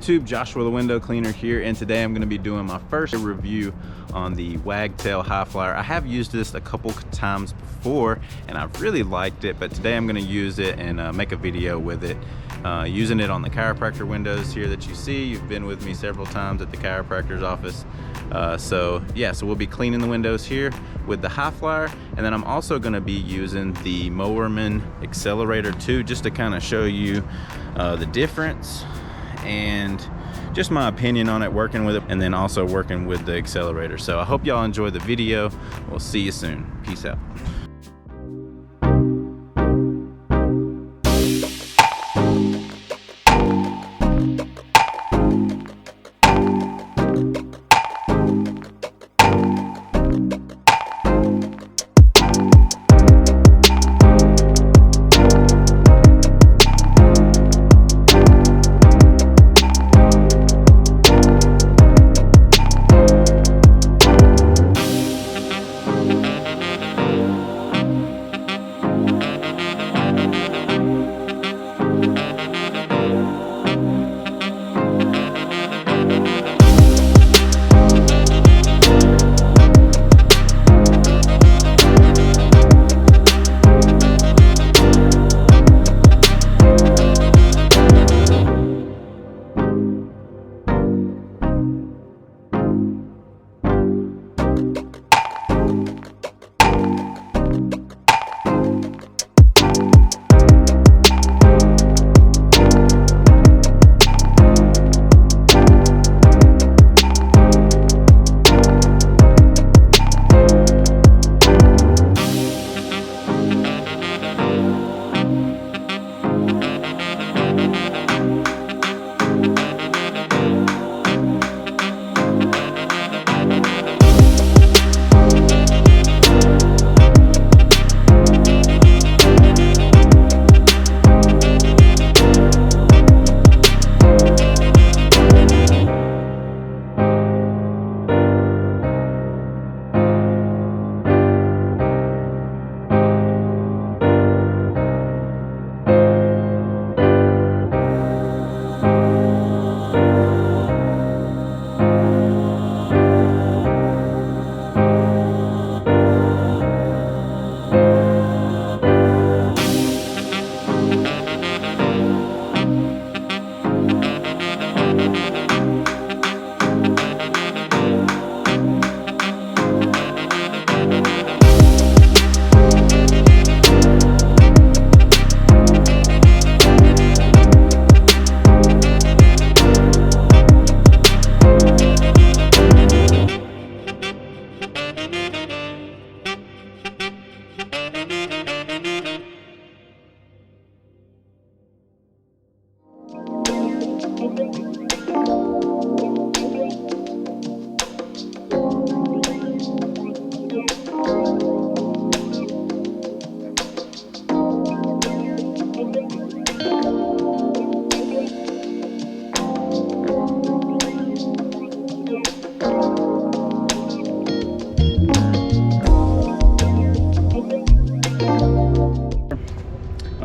YouTube, Joshua the window cleaner here, and today I'm going to be doing my first review on the Wagtail high flyer. I have used this a couple times before and I've really liked it, but today I'm going to use it and make a video with it, using it on the chiropractor windows here that you see. You've been with me several times at the chiropractor's office. So we'll be cleaning the windows here with the high flyer, and then I'm also going to be using the Moerman Excelerator 2 just to kind of show you the difference and just my opinion on it, working with it, and then also working with the accelerator. So I hope y'all enjoy the video. We'll see you soon. Peace out.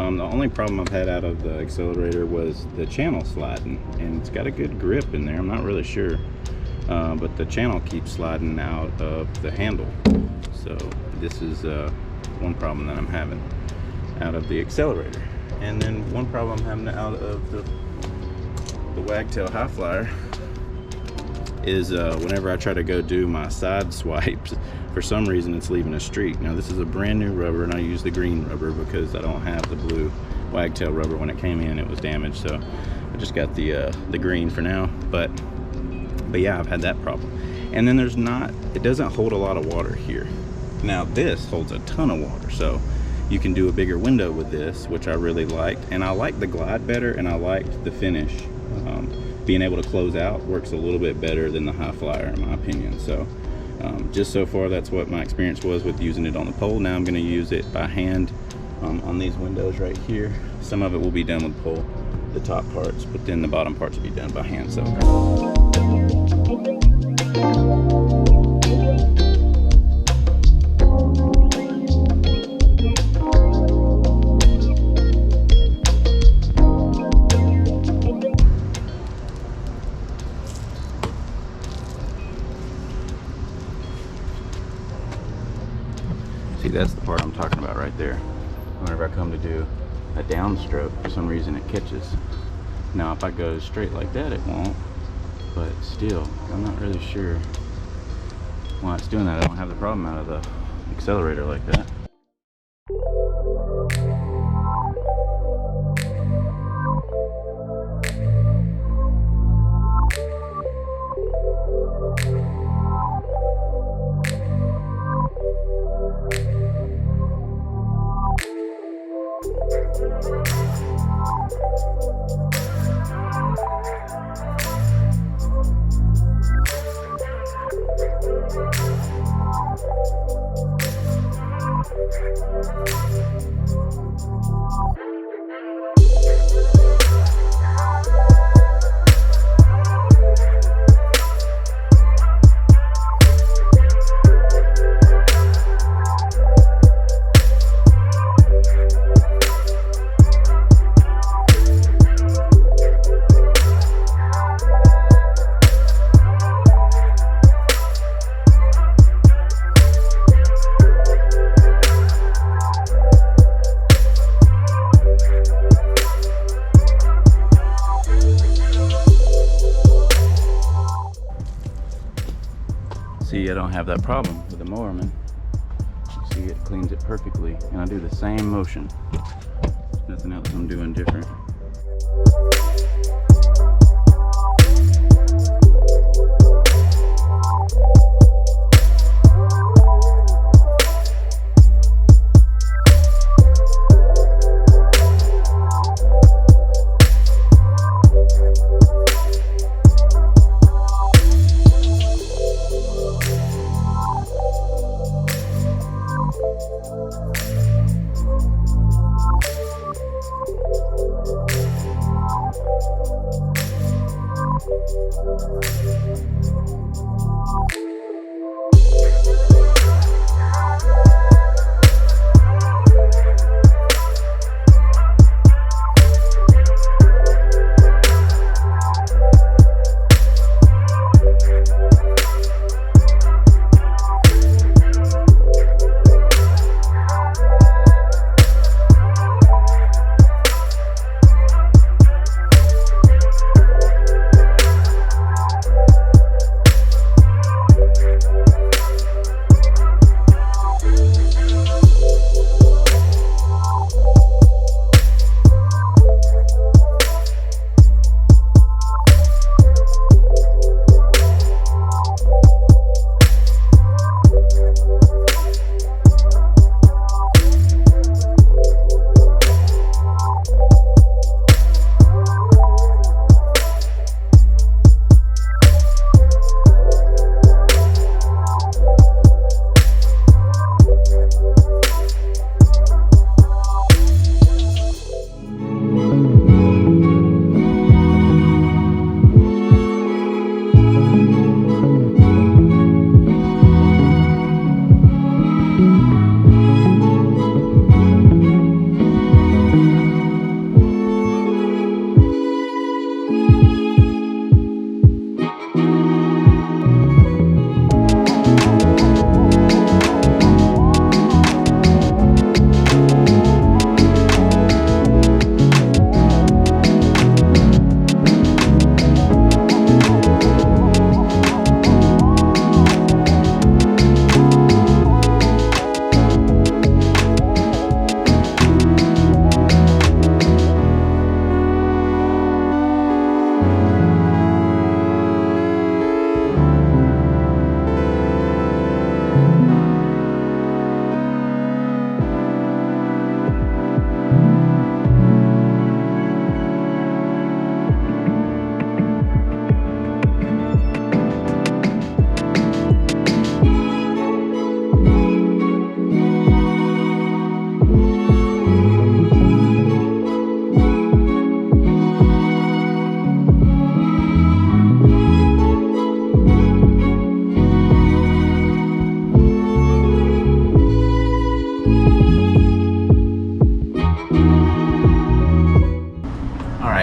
The only problem I've had out of the accelerator was the channel sliding, and it's got a good grip in there. I'm not really sure, but the channel keeps sliding out of the handle. So this is one problem that I'm having out of the accelerator. And then one problem I'm having out of the Wagtail high flyer is whenever I try to go do my side swipes, for some reason it's leaving a streak. Now this is a brand new rubber, and I use the green rubber because I don't have the blue Wagtail rubber. When it came in, it was damaged, so I just got the green for now. But yeah, I've had that problem. And then it doesn't hold a lot of water here. Now this holds a ton of water, so you can do a bigger window with this, which I really liked. And I like the glide better, and I liked the finish. Being able to close out works a little bit better than the high flyer, in my opinion. So just so far, that's what my experience was with using it on the pole. Now I'm going to use it by hand on these windows right here. Some of it will be done with pole, the top parts, but then the bottom parts will be done by hand. So See, that's the part I'm talking about right there. Whenever I come to do a downstroke, for some reason it catches. Now if I go straight like that, it won't, but still, I'm not really sure why it's doing that. I don't have the problem out of the accelerator like that. See, I don't have that problem with the Moerman. You see, it cleans it perfectly, and I do the same motion. Nothing else I'm doing different.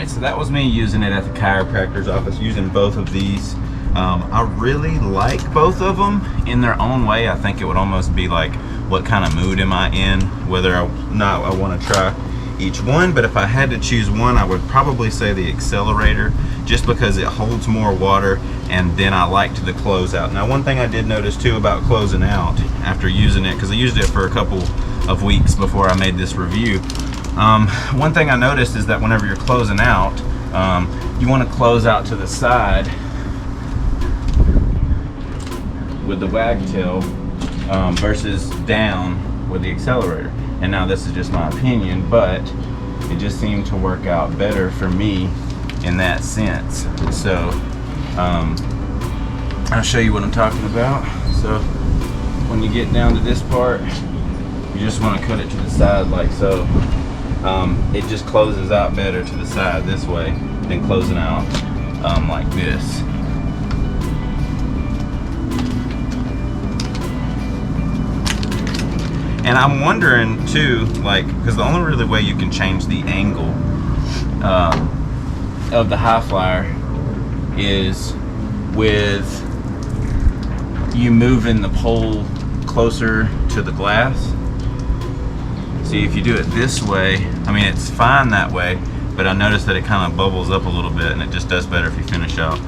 So that was me using it at the chiropractor's office, using both of these. I really like both of them in their own way. I think it would almost be like what kind of mood am I in, whether or not I want to try each one. But if I had to choose one, I would probably say the Excelerator, just because it holds more water, and then I liked the closeout. Now, one thing I did notice too about closing out after using it, because I used it for a couple of weeks before I made this review, one thing I noticed is that whenever you're closing out, you want to close out to the side with the Wagtail versus down with the Excelerator. And now this is just my opinion, but it just seemed to work out better for me in that sense. So I'll show you what I'm talking about. So when you get down to this part, you just want to cut it to the side like so. It just closes out better to the side this way than closing out like this. And I'm wondering too, like, because the only really way you can change the angle of the high flyer is with you moving the pole closer to the glass. See, if you do it this way, I mean, it's fine that way, but I noticed that it kind of bubbles up a little bit, and it just does better if you finish out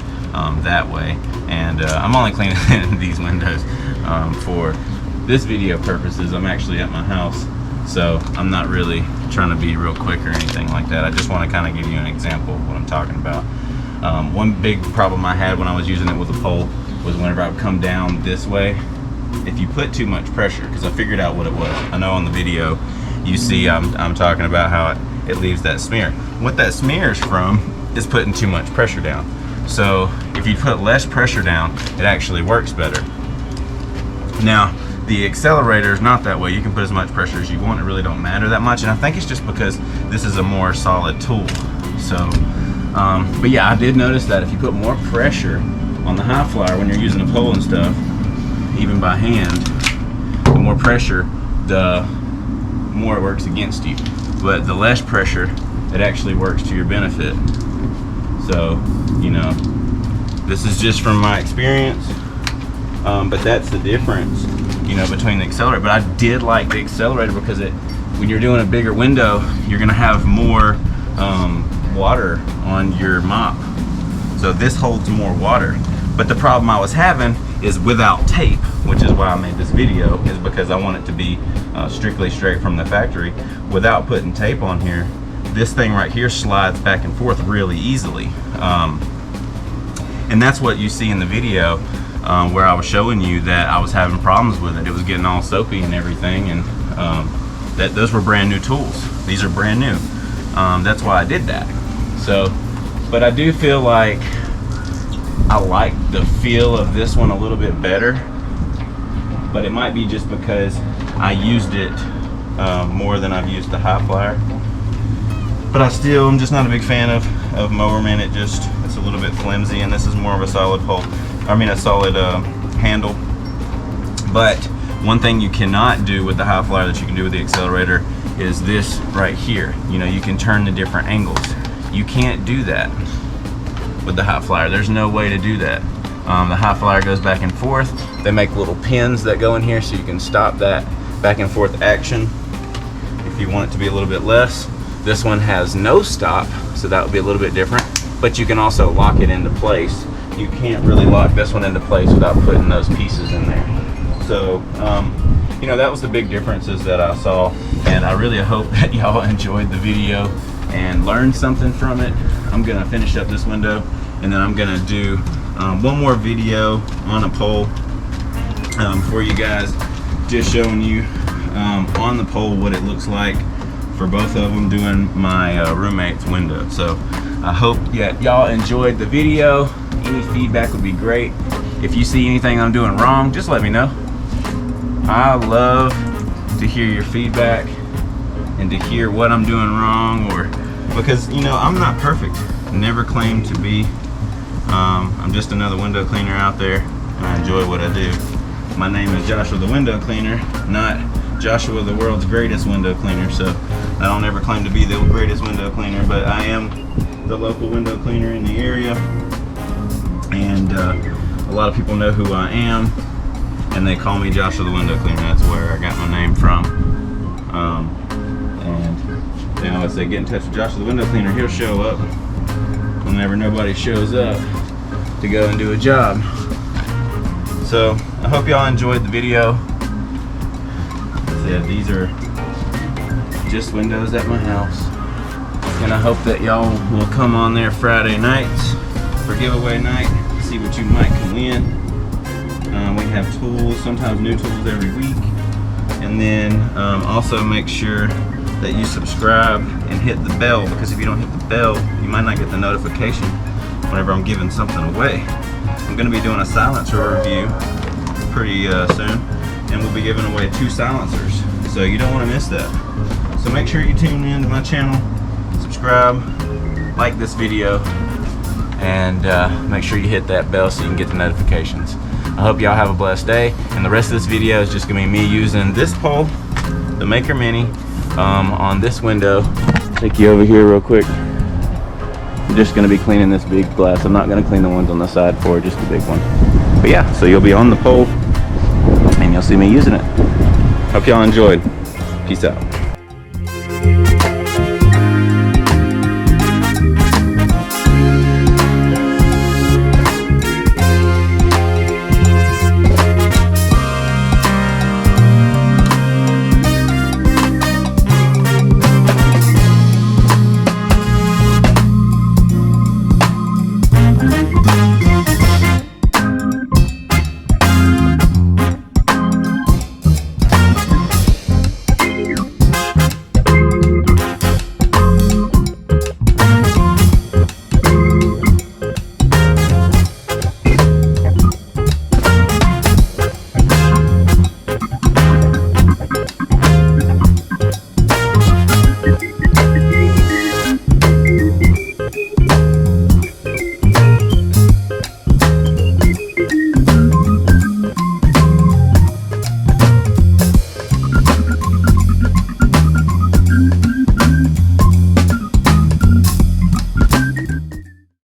that way. And I'm only cleaning these windows for this video purposes. I'm actually at my house, so I'm not really trying to be real quick or anything like that. I just want to kind of give you an example of what I'm talking about. One big problem I had when I was using it with a pole was whenever I would come down this way, if you put too much pressure, because I figured out what it was. I know on the video you see I'm talking about how it leaves that smear. What that smears from is putting too much pressure down. So if you put less pressure down, it actually works better. Now, the Excelerator is not that way. You can put as much pressure as you want. It really don't matter that much. And I think it's just because this is a more solid tool. So, but yeah, I did notice that if you put more pressure on the high flyer when you're using a pole and stuff, even by hand, the more pressure, the more it works against you. But the less pressure, it actually works to your benefit. So, you know, this is just from my experience. But that's the difference, you know, between the Accelerator. But I did like the Accelerator because when you're doing a bigger window, you're gonna have more water on your mop. So this holds more water. But the problem I was having is without tape, which is why I made this video, is because I want it to be strictly straight from the factory. Without putting tape on here, this thing right here slides back and forth really easily. And that's what you see in the video where I was showing you that I was having problems with it. It was getting all soapy and everything, and those were brand new tools. These are brand new. That's why I did that. So, but I do feel like I like the feel of this one a little bit better, but it might be just because I used it more than I've used the high flyer. But I'm just not a big fan of Moerman. It's a little bit flimsy, and this is more of a solid pole. I mean, a solid handle. But one thing you cannot do with the high flyer that you can do with the Accelerator is this right here. You know, you can turn the different angles. You can't do that with the high flyer. There's no way to do that. The high flyer goes back and forth. They make little pins that go in here so you can stop that back and forth action if you want it to be a little bit less. This one has no stop, so that would be a little bit different, but you can also lock it into place. You can't really lock this one into place without putting those pieces in there. So, you know, that was the big differences that I saw, and I really hope that y'all enjoyed the video and learned something from it. I'm gonna finish up this window, and then I'm gonna do one more video on a pole for you guys, just showing you on the pole what it looks like for both of them, doing my roommate's window. So I hope y'all enjoyed the video. Any feedback would be great. If you see anything I'm doing wrong, just let me know. I love to hear your feedback and to hear what I'm doing wrong, or because, you know, I'm not perfect. Never claim to be. I'm just another window cleaner out there, and I enjoy what I do. My name is Joshua the Window Cleaner, not Joshua the world's greatest window cleaner. So I don't ever claim to be the greatest window cleaner, but I am the local window cleaner in the area, and a lot of people know who I am, and they call me Joshua the Window Cleaner. That's where I got my name from. And they always say, get in touch with Joshua the Window Cleaner. He'll show up whenever nobody shows up to go and do a job. So I hope y'all enjoyed the video. As I said, these are just windows at my house, and I hope that y'all will come on there Friday nights for giveaway night to see what you might can win. We have tools, sometimes new tools every week, and then also make sure that you subscribe and hit the bell, because if you don't hit the bell, you might not get the notification whenever I'm giving something away. I'm going to be doing a silencer review pretty soon, and we'll be giving away 2 silencers, so you don't want to miss that. So make sure you tune in to my channel, subscribe, like this video, and make sure you hit that bell so you can get the notifications. I hope y'all have a blessed day, and the rest of this video is just going to be me using this pole, the Maker Mini, on this window. Take you over here real quick. I'm just going to be cleaning this big glass. I'm not going to clean the ones on the side for just the big one. But yeah, so you'll be on the pole, and you'll see me using it. Hope y'all enjoyed. Peace out.